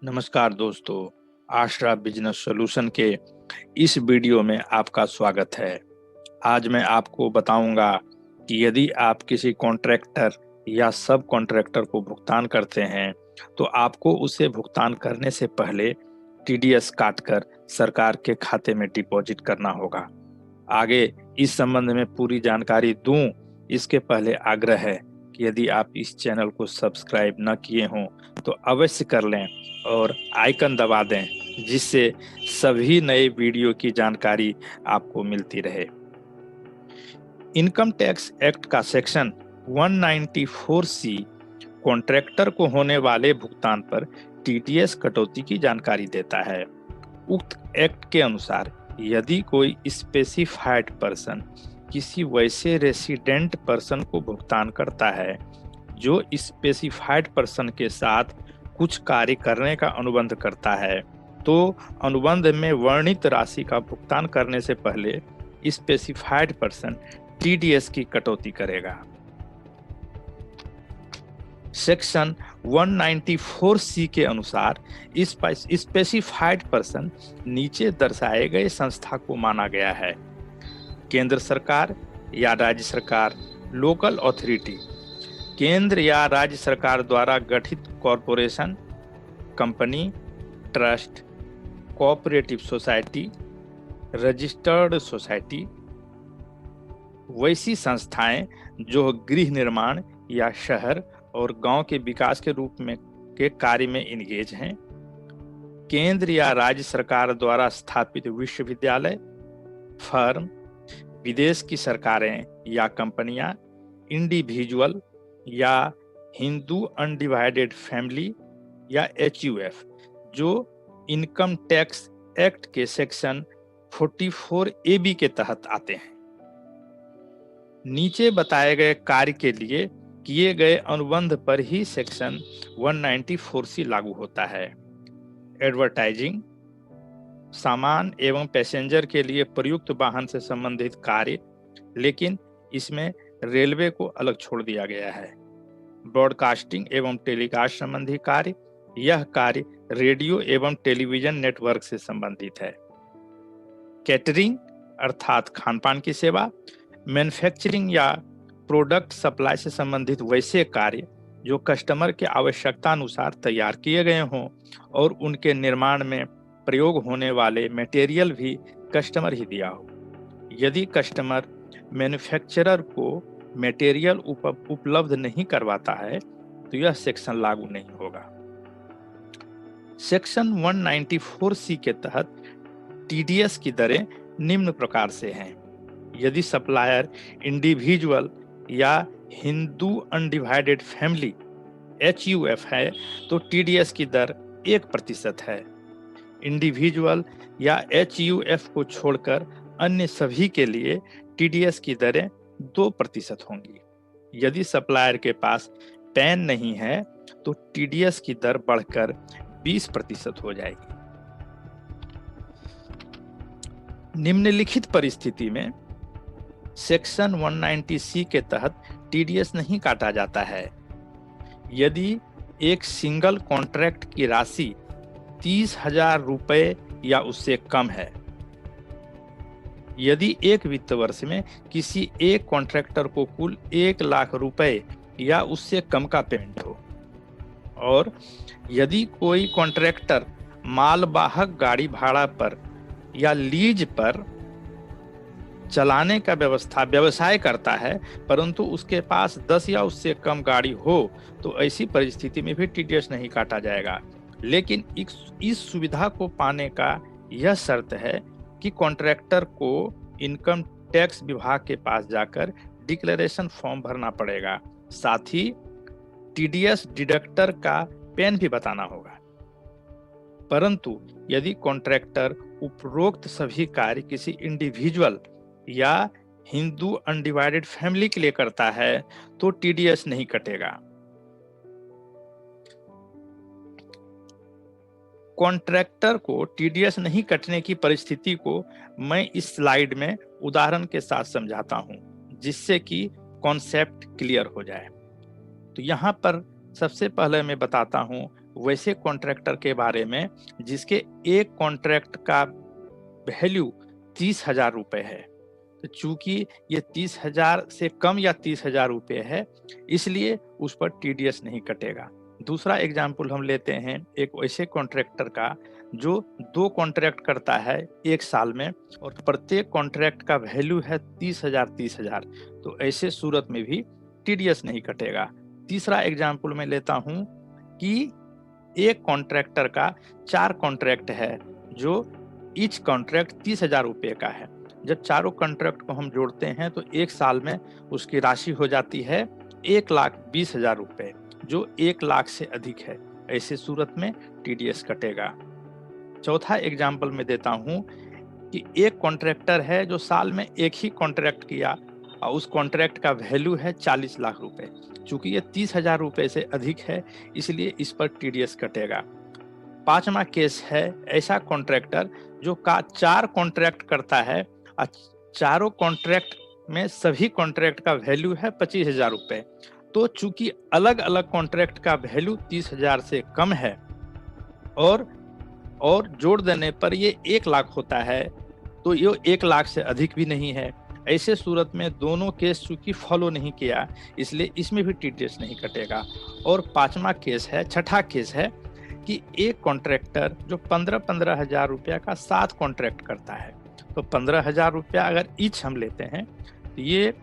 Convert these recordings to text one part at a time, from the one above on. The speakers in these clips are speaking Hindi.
नमस्कार दोस्तों, आश्रा बिजनेस सॉल्यूशन के इस वीडियो में आपका स्वागत है। आज मैं आपको बताऊंगा कि यदि आप किसी कॉन्ट्रैक्टर या सब कॉन्ट्रैक्टर को भुगतान करते हैं तो आपको उसे भुगतान करने से पहले टीडीएस काटकर सरकार के खाते में डिपॉजिट करना होगा। आगे इस संबंध में पूरी जानकारी दूं, इसके पहले आग्रह है कि यदि आप इस चैनल को सब्सक्राइब न किए हों तो अवश्य कर लें और आइकन दबा दें, जिससे सभी नए वीडियो की जानकारी आपको मिलती रहे। इनकम टैक्स एक्ट का सेक्शन 194C कॉन्ट्रैक्टर को होने वाले भुगतान पर टीडीएस कटौती की जानकारी देता है। उक्त एक्ट के अनुसार यदि कोई स्पेसिफाइड पर्सन किसी वैसे रेसिडेंट पर्सन को भुगतान करता है जो स्पेसिफाइड पर्सन के साथ कुछ कार्य करने का अनुबंध करता है, तो अनुबंध में वर्णित राशि का भुगतान करने से पहले स्पेसिफाइड पर्सन टीडीएस की कटौती करेगा। सेक्शन 194C के अनुसार स्पेसिफाइड पर्सन नीचे दर्शाए गए संस्था को माना गया है: केंद्र सरकार या राज्य सरकार, लोकल अथॉरिटी, केंद्र या राज्य सरकार द्वारा गठित corporation, company, trust, cooperative society, registered society, वैसी संस्थाएं जो गृह निर्माण या शहर और गांव के विकास के रूप में के कार्य में इंगेज हैं, केंद्र या राज्य सरकार द्वारा स्थापित विश्वविद्यालय, फर्म, विदेश की सरकारें या कंपनियां, इंडिविजुअल या हिंदू अनडिवाइडेड फैमिली या HUF जो इनकम टैक्स एक्ट के सेक्शन 44AB के तहत आते हैं। नीचे बताए गए कार्य के लिए किए गए अनुबंध पर ही सेक्शन 194C लागू होता है। एडवर्टाइजिंग, सामान एवं पैसेंजर के लिए प्रयुक्त वाहन से संबंधित कार्य, लेकिन इसमें रेलवे को अलग छोड़ दिया गया है। ब्रॉडकास्टिंग एवं टेलीकास्ट संबंधी कार्य, यह कार्य रेडियो एवं टेलीविजन नेटवर्क से संबंधित है। कैटरिंग अर्थात खानपान की सेवा, मैन्युफैक्चरिंग या प्रोडक्ट सप्लाई से संबंधित वैसे कार्य जो कस्टमर के आवश्यकता अनुसार तैयार किए गए हों और उनके निर्माण में प्रयोग होने वाले मटेरियल भी कस्टमर ही दिया हो। यदि कस्टमर मैन्युफैक्चरर को मटेरियल उपलब्ध नहीं करवाता है तो यह सेक्शन लागू नहीं होगा। सेक्शन 194C के तहत टीडीएस की दरें निम्न प्रकार से हैं: यदि सप्लायर इंडिविजुअल या हिंदू अनडिवाइडेड फैमिली HUF है तो टीडीएस की दर 1% है। इंडिविजुअल या HUF को छोड़कर अन्य सभी के लिए टीडीएस की दरें 2% होंगी। यदि सप्लायर के पास पैन नहीं है तो टीडीएस की दर बढ़कर 20% हो जाएगी। निम्नलिखित परिस्थिति में सेक्शन 190C के तहत टीडीएस नहीं काटा जाता है: यदि एक सिंगल कॉन्ट्रैक्ट की राशि 30,000 रुपए या उससे कम है, यदि एक वित्त वर्ष में किसी एक कॉन्ट्रैक्टर को कुल 1 लाख रुपए या उससे कम का पेमेंट हो, और यदि कोई कॉन्ट्रैक्टर मालवाहक गाड़ी भाड़ा पर या लीज पर चलाने का व्यवसाय करता है परंतु उसके पास 10 या उससे कम गाड़ी हो, तो ऐसी परिस्थिति में भी टीडीएस नहीं काटा जाएगा। लेकिन इस सुविधा को पाने का यह शर्त है कि कॉन्ट्रैक्टर को इनकम टैक्स विभाग के पास जाकर डिक्लेरेशन फॉर्म भरना पड़ेगा, साथ ही टीडीएस डिडक्टर का पेन भी बताना होगा। परंतु यदि कॉन्ट्रैक्टर उपरोक्त सभी कार्य किसी इंडिविजुअल या हिंदू अनडिवाइडेड फैमिली के लिए करता है तो टीडीएस नहीं कटेगा। कॉन्ट्रैक्टर को टीडीएस नहीं कटने की परिस्थिति को मैं इस स्लाइड में उदाहरण के साथ समझाता हूं, जिससे कि कॉन्सेप्ट क्लियर हो जाए। तो यहाँ पर सबसे पहले मैं बताता हूं वैसे कॉन्ट्रैक्टर के बारे में जिसके एक कॉन्ट्रैक्ट का वैल्यू 30,000 रुपए है। तो चूंकि ये 30,000 से कम या 30,000 रुपए है, इसलिए उस पर टीडीएस नहीं कटेगा। दूसरा एग्जाम्पल हम लेते हैं एक ऐसे कॉन्ट्रैक्टर का जो 2 कॉन्ट्रैक्ट करता है एक साल में और प्रत्येक कॉन्ट्रैक्ट का वैल्यू है 30,000। तो ऐसे सूरत में भी टीडीएस नहीं कटेगा। तीसरा एग्जाम्पल मैं लेता हूं कि एक कॉन्ट्रैक्टर का 4 कॉन्ट्रैक्ट है जो ईच कॉन्ट्रैक्ट 30,000 रुपये का है। जब चारों कॉन्ट्रैक्ट को हम जोड़ते हैं तो एक साल में उसकी राशि हो जाती है 1,20,000 रुपये, जो 1 लाख से अधिक है। ऐसे सूरत में टीडीएस कटेगा। चौथा एग्जाम्पल मैं देता हूं कि एक कॉन्ट्रैक्टर है जो साल में एक ही कॉन्ट्रैक्ट किया और उस कॉन्ट्रैक्ट का वैल्यू है 40 लाख रुपए। चूंकि ये 30,000 रुपए से अधिक है, इसलिए इस पर टीडीएस कटेगा। पांचवा केस है ऐसा कॉन्ट्रैक्टर जो 4 कॉन्ट्रैक्ट करता है और चारों कॉन्ट्रैक्ट में सभी कॉन्ट्रैक्ट का वैल्यू है 25,000 रुपए। तो चूंकि अलग अलग कॉन्ट्रैक्ट का वैल्यू 30,000 से कम है और जोड़ देने पर ये 1 लाख होता है, तो ये 1 लाख से अधिक भी नहीं है। ऐसे सूरत में दोनों केस चूंकि फॉलो नहीं किया, इसलिए इसमें भी टीडीएस नहीं कटेगा। और छठा केस है कि एक कॉन्ट्रैक्टर जो 15,000 रुपया का 7 कॉन्ट्रैक्ट करता है। तो 15,000 रुपया अगर ईच हम लेते हैं तो ये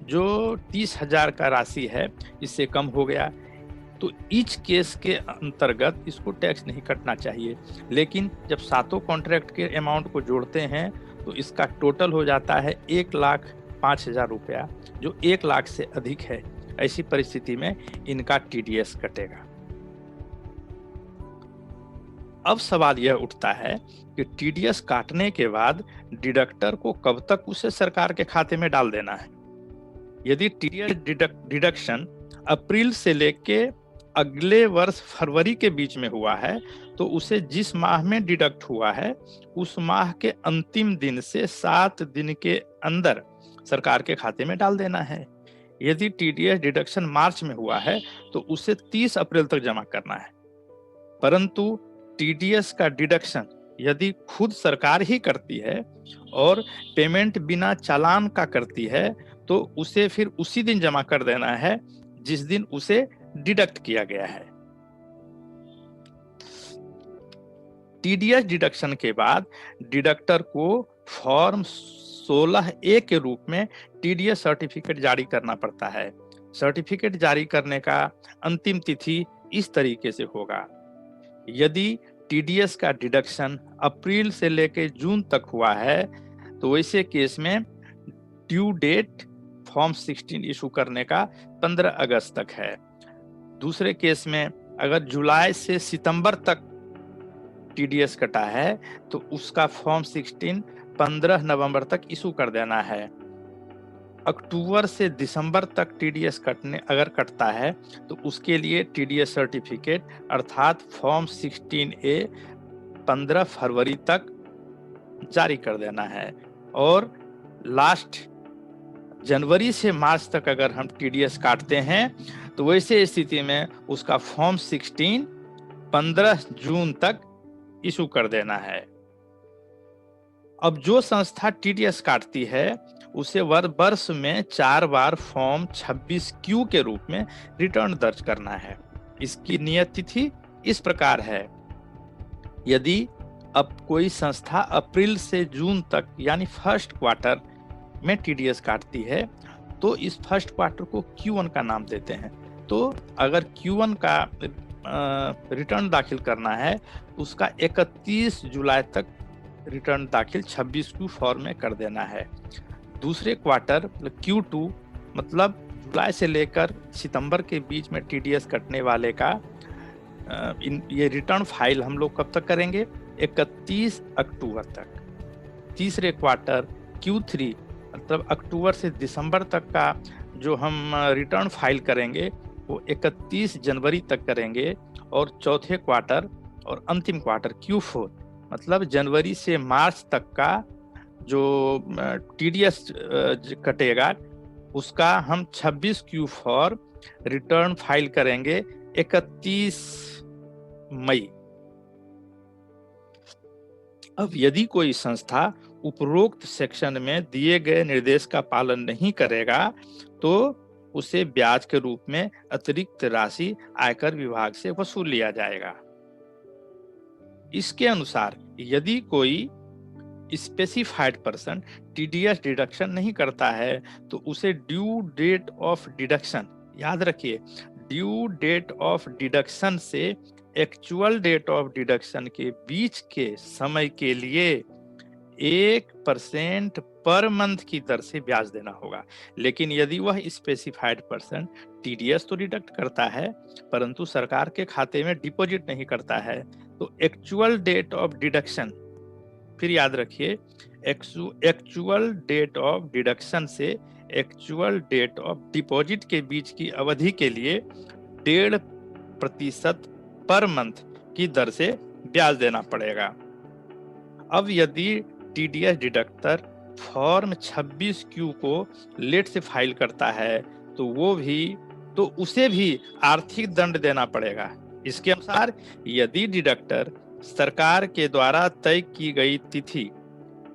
जो 30,000 का राशि है इससे कम हो गया, तो ईच केस के अंतर्गत इसको टैक्स नहीं कटना चाहिए। लेकिन जब 7 कॉन्ट्रैक्ट के अमाउंट को जोड़ते हैं तो इसका टोटल हो जाता है 1,05,000 रुपया, जो 1 लाख से अधिक है। ऐसी परिस्थिति में इनका टीडीएस कटेगा। अब सवाल यह उठता है कि टीडीएस काटने के बाद डिडक्टर को कब तक उसे सरकार के खाते में डाल देना है। यदि टीडीएस डिडक्शन अप्रैल से लेके अगले वर्ष फरवरी के बीच में हुआ है, तो उसे जिस माह में डिडक्ट हुआ है उस माह के अंतिम दिन से 7 दिन के अंदर सरकार के खाते में डाल देना है। यदि टीडीएस डिडक्शन मार्च में हुआ है तो उसे 30 अप्रैल तक जमा करना है। परंतु टीडीएस का डिडक्शन यदि खुद सरकार ही करती है और पेमेंट बिना चालान का करती है, तो उसे फिर उसी दिन जमा कर देना है जिस दिन उसे डिडक्ट किया गया है। टीडीएस डिडक्शन के बाद डिडक्टर को फॉर्म 16A के रूप में टीडीएस सर्टिफिकेट जारी करना पड़ता है। सर्टिफिकेट जारी करने का अंतिम तिथि इस तरीके से होगा। यदि टीडीएस का डिडक्शन अप्रैल से लेकर जून तक हुआ है तो वैसे केस में ड्यू डेट फॉर्म 16 इशू करने का 15 अगस्त तक है। दूसरे केस में अगर जुलाई से सितंबर तक टीडीएस कटा है तो उसका फॉर्म 16 15 नवंबर तक इशू कर देना है। अक्टूबर से दिसंबर तक टीडीएस अगर कटता है तो उसके लिए टीडीएस सर्टिफिकेट अर्थात फॉर्म 16A 15 फरवरी तक जारी कर देना है। और लास्ट जनवरी से मार्च तक अगर हम टीडीएस काटते हैं तो वैसे स्थिति में उसका फॉर्म 16 15 जून तक इशू कर देना है। अब जो संस्था टीडीएस काटती है उसे वर्ष में 4 बार फॉर्म 26Q के रूप में रिटर्न दर्ज करना है। इसकी नियत तिथि इस प्रकार है। यदि अब कोई संस्था अप्रैल से जून तक यानी फर्स्ट क्वार्टर में टीडीएस काटती है तो इस फर्स्ट क्वार्टर को Q1 का नाम देते हैं। तो अगर Q1 का रिटर्न दाखिल करना है उसका 31 जुलाई तक रिटर्न दाखिल 26Q फॉर्म में कर देना है। दूसरे क्वार्टर Q2 मतलब जुलाई से लेकर सितंबर के बीच में टीडीएस कटने वाले का ये रिटर्न फाइल हम लोग कब तक करेंगे? 31 अक्टूबर तक। तीसरे क्वार्टर Q3 मतलब अक्टूबर से दिसंबर तक का जो हम रिटर्न फाइल करेंगे वो 31 जनवरी तक करेंगे। और चौथे क्वार्टर और अंतिम क्वार्टर Q4 मतलब जनवरी से मार्च तक का जो टीडीएस कटेगा उसका हम 26Q फॉर रिटर्न फाइल करेंगे 31 मई। अब यदि कोई संस्था उपरोक्त सेक्शन में दिए गए निर्देश का पालन नहीं करेगा तो उसे ब्याज के रूप में अतिरिक्त राशि आयकर विभाग से वसूल लिया जाएगा। इसके अनुसार यदि कोई स्पेसिफाइड पर्सन टीडीएस डिडक्शन नहीं करता है तो उसे ड्यू डेट ऑफ डिडक्शन, याद रखिए, ड्यू डेट ऑफ डिडक्शन से एक्चुअल डेट ऑफ डिडक्शन के बीच के समय के लिए 1% पर मंथ की दर से ब्याज देना होगा। लेकिन यदि वह स्पेसिफाइड पर्सन टीडीएस तो डिडक्ट करता है परंतु सरकार के खाते में डिपॉजिट नहीं करता है तो एक्चुअल डेट ऑफ डिडक्शन, फिर याद रखिए, एक्चुअल डेट ऑफ डिडक्शन से एक्चुअल डेट ऑफ डिपॉजिट के बीच की अवधि के लिए 1.5% पर मंथ की दर से ब्याज देना पड़ेगा। अब यदि टीडीएस डिडक्टर फॉर्म 26Q को लेट से फाइल करता है तो उसे भी आर्थिक दंड देना पड़ेगा। इसके अनुसार यदि डिडक्टर सरकार के द्वारा तय की गई तिथि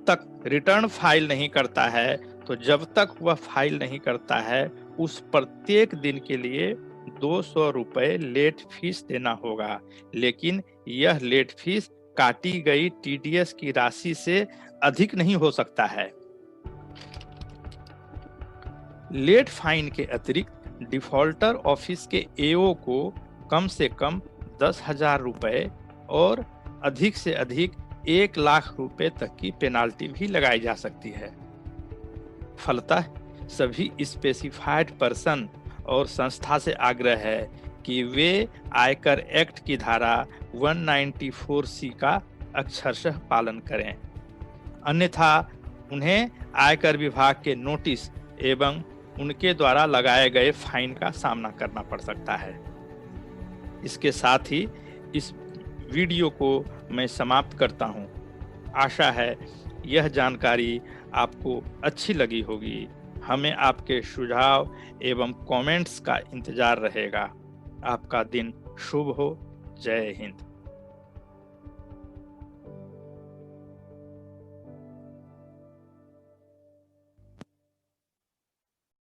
तक रिटर्न फाइल नहीं करता है तो जब तक वह फाइल नहीं करता है उस प्रत्येक दिन के लिए 200 रुपए लेट फीस देना होगा। लेकिन यह लेट फीस काटी गई टीडीएस की राशि से अधिक नहीं हो सकता है। लेट फाइन के अतिरिक्त डिफॉल्टर ऑफिस के एओ को कम से कम 10,000 रुपए और अधिक से अधिक 1 लाख रुपए तक की पेनाल्टी भी लगाई जा सकती है। फलतः सभी स्पेसिफाइड पर्सन और संस्था से आग्रह है कि वे आयकर एक्ट की धारा 194C का अक्षरशः पालन करें, अन्यथा उन्हें आयकर विभाग के नोटिस एवं उनके द्वारा लगाए गए फाइन का सामना करना पड़ सकता है। इसके साथ ही इस वीडियो को मैं समाप्त करता हूं। आशा है यह जानकारी आपको अच्छी लगी होगी। हमें आपके सुझाव एवं कमेंट्स का इंतजार रहेगा। आपका दिन शुभ हो। जय हिंद।